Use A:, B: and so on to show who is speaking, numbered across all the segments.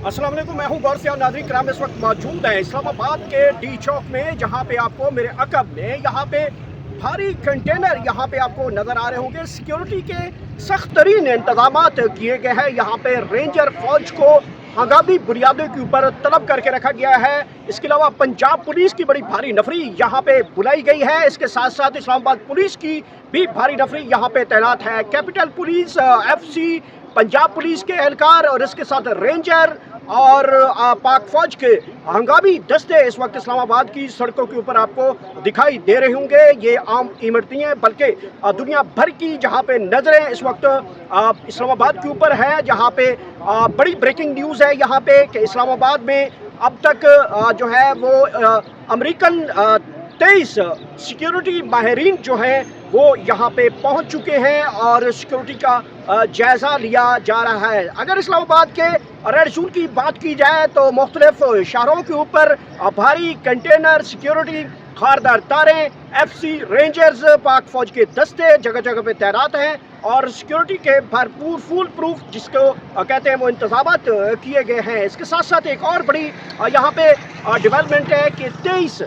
A: अस्सलाम वालेकुम, मैं हूं गौर से नाज़रीन कराम। इस वक्त मौजूद है इस्लामाबाद के डी चौक में, जहां पे आपको मेरे अकब में यहाँ पे भारी कंटेनर यहाँ पे आपको नज़र आ रहे होंगे। सिक्योरिटी के सख्त तरीन इंतजाम किए गए हैं। यहाँ पे रेंजर फौज को हंगामी बुनियादों के ऊपर तलब करके रखा गया है। इसके अलावा पंजाब पुलिस की बड़ी भारी नफरी यहाँ पे बुलाई गई है। इसके साथ साथ इस्लामाबाद पुलिस की भी भारी नफरी यहाँ पे तैनात है। Capital police, FC, Punjab police के एहलकार और इसके साथ रेंजर और पाक फौज के हंगामी दस्ते इस वक्त इस्लामाबाद की सड़कों के ऊपर आपको दिखाई दे रहे होंगे। ये आम इमरती हैं, बल्कि दुनिया भर की जहां पे नज़रें इस वक्त इस्लामाबाद के ऊपर है, जहां पे बड़ी ब्रेकिंग न्यूज़ है यहाँ पे कि इस्लामाबाद में अब तक जो है वो अमेरिकन 23 सिक्योरिटी माहिरीन जो हैं वो यहाँ पे पहुँच चुके हैं और सिक्योरिटी का जायज़ा लिया जा रहा है। अगर इस्लामाबाद के रेड जोन की बात की जाए तो मुख्तलिफ शहरों के ऊपर भारी कंटेनर सिक्योरिटी, खारदार तारें, FC, रेंजर्स, पाक फौज के दस्ते जगह जगह पे तैनात हैं और सिक्योरिटी के भरपूर फुल प्रूफ जिसको कहते हैं वो इंतजामात किए गए हैं। इसके साथ साथ एक और बड़ी यहाँ पे डेवलपमेंट है कि 23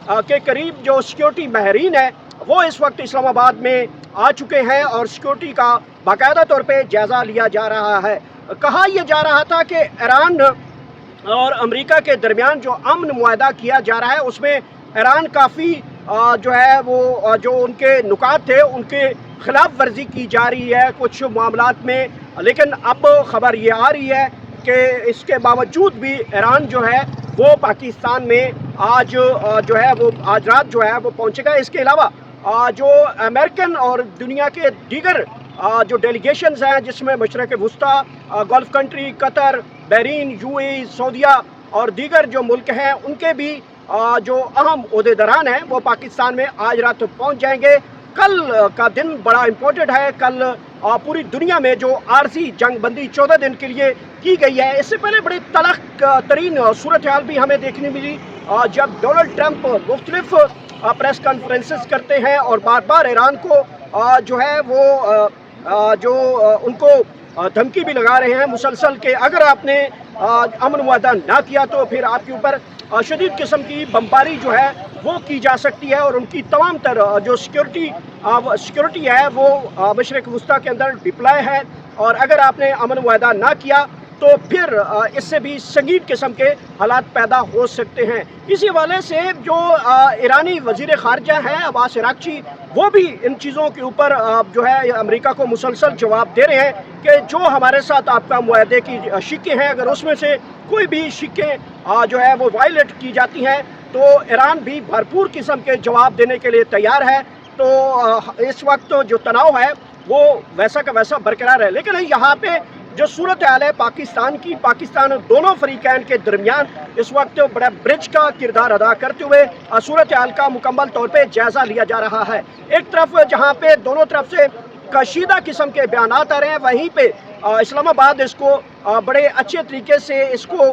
A: के करीब जो सिक्योरिटी माहिरीन है वो इस वक्त इस्लामाबाद में आ चुके हैं और सिक्योरिटी का बाकायदा तौर पे जायज़ा लिया जा रहा है। कहा यह जा रहा था कि ईरान और अमेरिका के दरमियान जो अमन मुआहदा किया जा रहा है उसमें ईरान काफ़ी जो है वो जो उनके नुकात थे उनके खिलाफ वर्जी की जा रही है कुछ मामलात में। लेकिन अब खबर ये आ रही है कि इसके बावजूद भी ईरान जो है वो पाकिस्तान में आज जो है वो आज रात जो है वो पहुंचेगा। इसके अलावा जो अमेरिकन और दुनिया के दीगर जो डेलीगेशंस हैं जिसमें मशरक़ वुस्ता, Gulf country, Qatar, Bahrain, UAE, सऊदीया और दीगर जो मुल्क हैं उनके भी जो अहम ओहदेदारान हैं वो पाकिस्तान में आज रात पहुंच जाएंगे। कल का दिन बड़ा इम्पोर्टेंट है। कल पूरी दुनिया में जो आरजी जंग बंदी 14 दिन के लिए की गई है, इससे पहले बड़ी तलख तरीन सूरत हाल भी हमें देखने मिली जब डोनाल्ड ट्रंप मुख्तलिफ प्रेस कॉन्फ्रेंसेस करते हैं और बार बार ईरान को जो है वो जो उनको धमकी भी लगा रहे हैं मुसलसल के अगर आपने अमन मुआहदा ना किया तो फिर आपके ऊपर शदीद किस्म की बमबारी जो है वो की जा सकती है और उनकी तमाम तर जो सिक्योरिटी है वो मशरक़ वुस्ता के अंदर डिप्लॉय है और अगर आपने अमन मुआहदा ना किया तो फिर इससे भी संगीन किस्म के हालात पैदा हो सकते हैं। इसी हवाले से जो ईरानी वज़ीर ख़ारजा हैं अब्बास अराग़ची वो भी इन चीज़ों के ऊपर जो है अमेरिका को मुसलसल जवाब दे रहे हैं कि जो हमारे साथ आपका मुआहदे की शिक्के हैं अगर उसमें से कोई भी शिक्के जो है वो वायलेट की जाती हैं तो ईरान भी भरपूर किस्म के जवाब देने के लिए तैयार है। तो इस वक्त जो तनाव है वो वैसा का वैसा बरकरार है। लेकिन यहाँ पे जो सूरत हाल है पाकिस्तान दोनों फरीकैन के दरमियान इस वक्त बड़ा ब्रिज का किरदार अदा करते हुए सूरत हाल का मुकम्मल तौर पे जायज़ा लिया जा रहा है। एक तरफ जहाँ पे दोनों तरफ से कशीदा किस्म के बयान आ रहे हैं वहीं पे इस्लामाबाद इसको बड़े अच्छे तरीके से इसको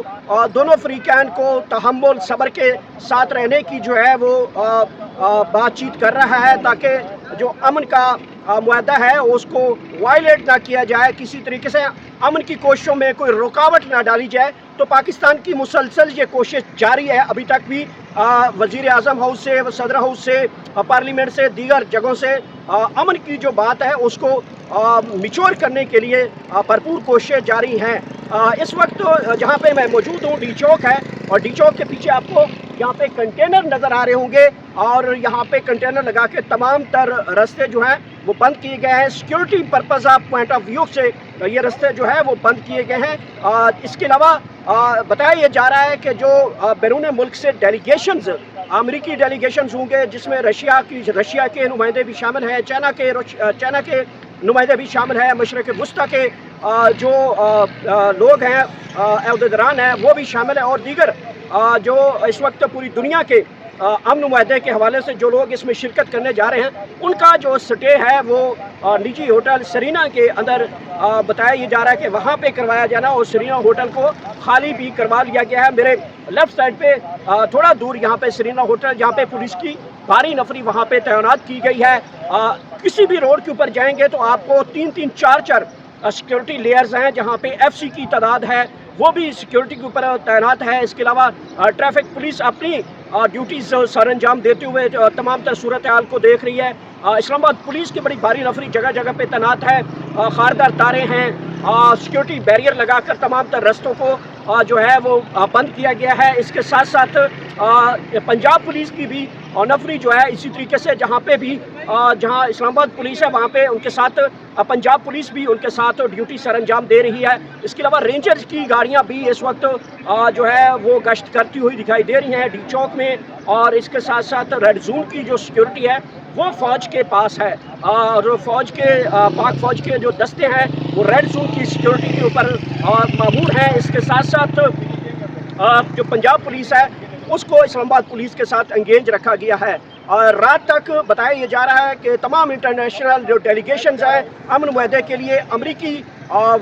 A: दोनों फरीकैन को तहम्मुल सब्र के साथ रहने की जो है वो बातचीत कर रहा है ताकि जो अमन का मुआहदा है उसको वायलेट ना किया जाए, किसी तरीके से अमन की कोशिशों में कोई रुकावट ना डाली जाए। तो पाकिस्तान की मुसलसल ये कोशिश जारी है। अभी तक भी वज़ीर आज़म हाउस से, सदर हाउस से, पार्लियामेंट से, दीगर जगहों से अमन की जो बात है उसको मिचोर करने के लिए भरपूर कोशिशें जारी हैं। इस वक्त जहाँ पे मैं मौजूद हूँ डी चौक है और डी चौक के पीछे आपको यहाँ पे कंटेनर नज़र आ रहे होंगे और यहाँ पे कंटेनर लगा के तमाम तर रास्ते जो हैं वो बंद किए गए हैं। Security purpose of point of view से ये रास्ते जो है वो बंद किए गए हैं। इसके अलावा बताया जा रहा है कि जो बैरून मुल्क से डेलीगेशंस अमेरिकी डेलीगेशंस होंगे जिसमें रशिया के नुमाइंदे भी शामिल हैं, चाइना के नुमाइंदे भी शामिल हैं, मशरक़ वुस्ता के जो लोग हैं अहदेदारान हैं वो भी शामिल हैं और दीगर जो इस वक्त पूरी दुनिया के अमन मुआहदे के हवाले से जो लोग इसमें शिरकत करने जा रहे हैं उनका जो स्टे है वो निजी होटल सरीना के अंदर बताया ये जा रहा है कि वहाँ पे करवाया जाना और सरीना होटल को खाली भी करवा लिया गया है। मेरे लेफ़्ट साइड पे थोड़ा दूर यहाँ पे सरीना होटल जहाँ पे पुलिस की भारी नफरी वहाँ पे तैनात की गई है। किसी भी रोड के ऊपर जाएंगे तो आपको 3-3, 4-4 सिक्योरिटी लेयर्स हैं जहाँ पे FC की तादाद है وہ بھی سیکیورٹی کے اوپر تعینات ہے. اس کے علاوہ ٹریفک پولیس اپنی ڈیوٹیز سر انجام دیتے ہوئے تمام تر صورتحال کو دیکھ رہی ہے. اسلام آباد پولیس کی بڑی بھاری نفری جگہ جگہ پہ تعینات ہے. خاردار تاریں ہیں, سیکیورٹی بیریئر لگا کر تمام تر رستوں کو جو ہے وہ بند کیا گیا ہے. اس کے ساتھ ساتھ پنجاب پولیس کی بھی نفری جو ہے اسی طریقے سے جہاں پہ بھی جہاں اسلام آباد پولیس ہے وہاں پہ ان کے ساتھ پنجاب پولیس بھی ان کے ساتھ ڈیوٹی سر انجام دے رہی ہے. اس کے علاوہ رینجرز کی گاڑیاں بھی اس وقت جو ہے وہ گشت کرتی ہوئی دکھائی دے رہی ہیں ڈی چوک میں. اور اس کے ساتھ ساتھ ریڈ زون کی جو سیکیورٹی ہے وہ فوج کے پاس ہے, اور فوج کے پاک فوج کے جو دستے ہیں وہ ریڈ زون کی سیکیورٹی کے اوپر مامور ہیں. اس کے ساتھ ساتھ جو پنجاب پولیس ہے اس کو اسلام آباد پولیس کے ساتھ انگیج رکھا گیا ہے. اور رات تک بتایا یہ جا رہا ہے کہ تمام انٹرنیشنل جو ڈیلیگیشنز ہیں امن معاہدے کے لیے, امریکی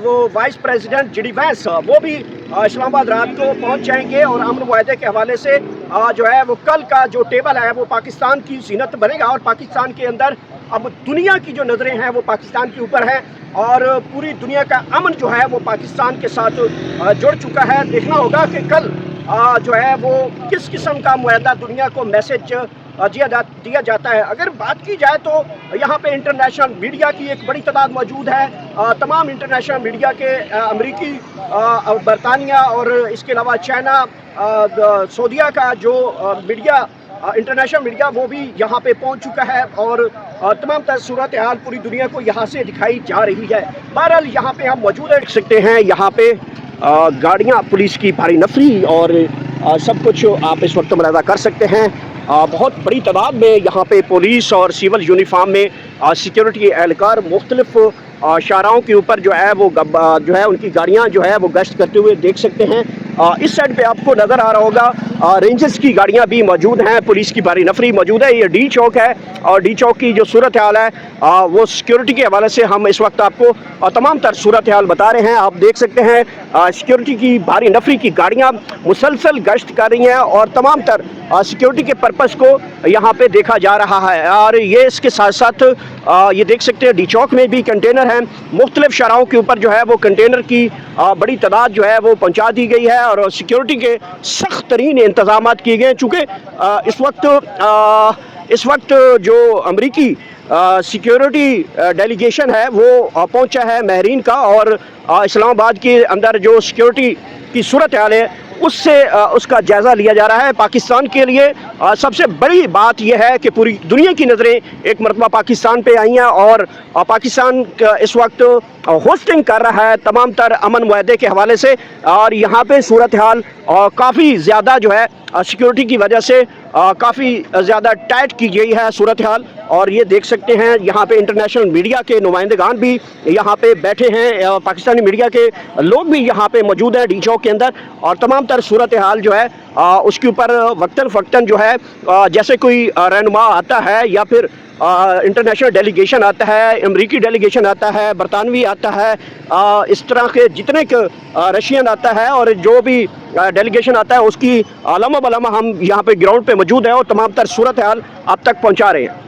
A: وہ vice president J D Vance وہ بھی اسلام آباد رات کو پہنچ جائیں گے. اور امن معاہدے کے حوالے سے جو ہے وہ کل کا جو ٹیبل ہے وہ پاکستان کی زینت بنے گا. اور پاکستان کے اندر اب دنیا کی جو نظریں ہیں وہ پاکستان کے اوپر ہیں, اور پوری دنیا کا امن جو ہے وہ پاکستان کے ساتھ جڑ چکا ہے. دیکھنا ہوگا کہ کل جو ہے وہ کس قسم کا معاہدہ دنیا کو میسج دیا جاتا ہے. اگر بات کی جائے تو یہاں پہ انٹرنیشنل میڈیا کی ایک بڑی تعداد موجود ہے. تمام انٹرنیشنل میڈیا کے امریکی, برطانیہ اور اس کے علاوہ چائنا, سعودیہ کا جو میڈیا انٹرنیشنل میڈیا وہ بھی یہاں پہ پہنچ چکا ہے, اور تمام تر صورتحال پوری دنیا کو یہاں سے دکھائی جا رہی ہے. بہرحال یہاں پہ ہم موجود ہیں, دیکھ سکتے ہیں یہاں پہ گاڑیاں پولیس کی بھاری نفری اور سب کچھ آپ اس وقت ملاحظہ کر سکتے ہیں. بہت بڑی تعداد میں یہاں پہ پولیس اور سول یونیفارم میں سیکیورٹی اہلکار مختلف شاہراہوں کے اوپر جو ہے وہ جو ہے ان کی گاڑیاں جو ہے وہ گشت کرتے ہوئے دیکھ سکتے ہیں. اس سائڈ پہ آپ کو نظر آ رہا ہوگا رینجرز کی گاڑیاں بھی موجود ہیں, پولیس کی بھاری نفری موجود ہے. یہ ڈی چوک ہے, اور ڈی چوک کی جو صورتحال ہے وہ سیکیورٹی کے حوالے سے ہم اس وقت آپ کو تمام تر صورتحال بتا رہے ہیں. آپ دیکھ سکتے ہیں سیکیورٹی کی بھاری نفری کی گاڑیاں مسلسل گشت کر رہی ہیں, اور تمام تر سیکیورٹی کے پرپس کو یہاں پہ دیکھا جا رہا ہے. اور یہ اس کے ساتھ ساتھ یہ دیکھ سکتے ہیں ڈی چوک میں بھی کنٹینر ہیں, مختلف شاہراہوں کے اوپر جو ہے وہ کنٹینر کی بڑی تعداد جو ہے وہ پہنچا دی گئی ہے, اور سیکیورٹی کے سخت ترین انتظامات کیے گئے ہیں. چونکہ اس وقت جو امریکی سیکیورٹی ڈیلیگیشن ہے وہ پہنچا ہے ماہرین کا, اور اسلام آباد کے اندر جو سیکیورٹی کی صورتحال ہے اس کا جائزہ لیا جا رہا ہے. پاکستان کے لیے سب سے بڑی بات یہ ہے کہ پوری دنیا کی نظریں ایک مرتبہ پاکستان پہ آئی ہیں, اور پاکستان اس وقت ہوسٹنگ کر رہا ہے تمام تر امن معاہدے کے حوالے سے. اور یہاں پہ صورتحال کافی زیادہ جو ہے سیکیورٹی کی وجہ سے کافی زیادہ ٹائٹ کی گئی ہے صورتحال. اور یہ دیکھ سکتے ہیں یہاں پہ انٹرنیشنل میڈیا کے نمائندگان بھی یہاں پہ بیٹھے ہیں, پاکستانی میڈیا کے لوگ بھی یہاں پہ موجود ہیں ڈی چوک کے اندر. اور تمام تر صورتحال جو ہے اس کے اوپر وقتاً فوقتاً جو ہے جیسے کوئی رہنما آتا ہے یا پھر انٹرنیشنل ڈیلیگیشن آتا ہے, امریکی ڈیلیگیشن آتا ہے, برطانوی آتا ہے, اس طرح کے جتنے رشین آتا ہے, اور جو بھی ڈیلیگیشن آتا ہے اس کی علامہ بلامہ ہم یہاں پہ گراؤنڈ پہ موجود ہیں اور تمام تر صورتحال آپ تک پہنچا رہے ہیں.